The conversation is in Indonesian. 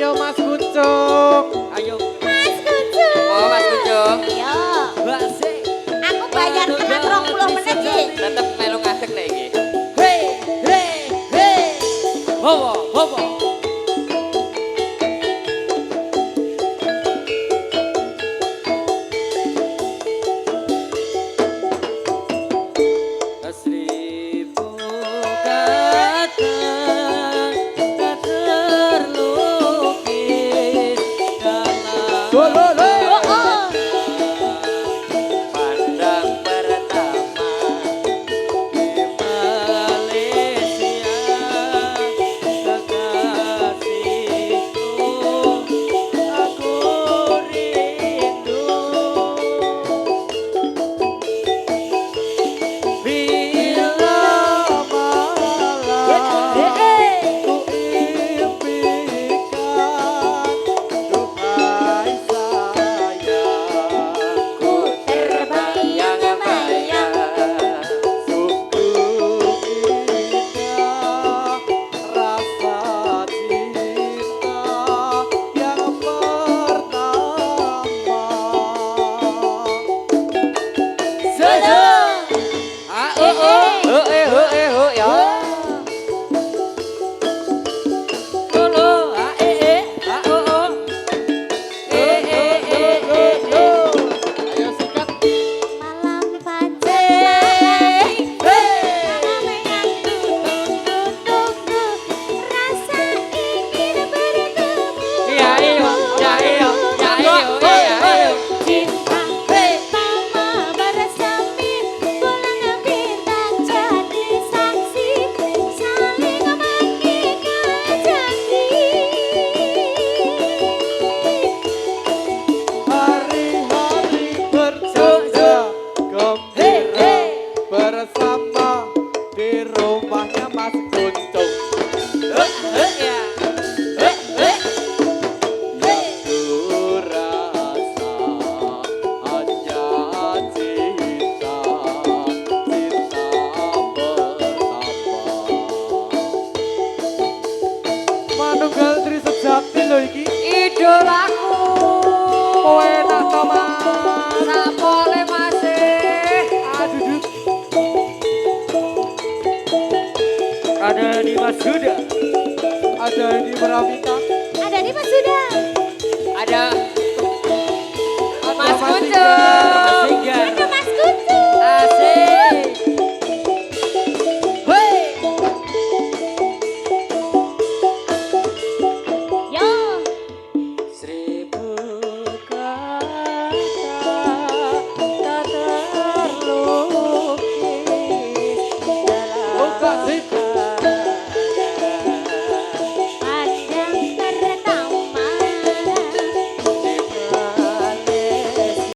Ayo Mas Kucuk. Ayo. Mas Kucuk. Oh Mas Kucuk. Iya. Basik. Aku bayar tekan 20 menit iki. Tetep melu ngadeg nek iki. Hei, hei, hei. Howo, howo. Seribu kata tak terlukis dalam pandang pertama di Malaysia, kekasihku aku rindu. Bila malam ku impikan, duhai sayangku terbayang-bayang, sungguh indah rasa cinta yang pertama. Ya. Lolo, Ayo sikat. Malam panjang, malam yang tunggu-tunggu, rasa ingin bertemu. Iya, iya, ya, iya, ya, iya, iya, iya. Cinta pertama bersemi, bulan bintang jadi saksi, saling mengikat janji. Hari-hari bercanda gembira bersama di rumahnya Mas Kucuk. Yang kurasa hanya cinta, cinta pertama. Manunggal Tri Sejati lho iki. Idolaku. Kowe nak Thomas. Sapole masih. Aduh. Ada di Mas Huda. Ada di Meramita. Ada di Mas Sudah. Ada Mas Mas Kucuk. Kucuk.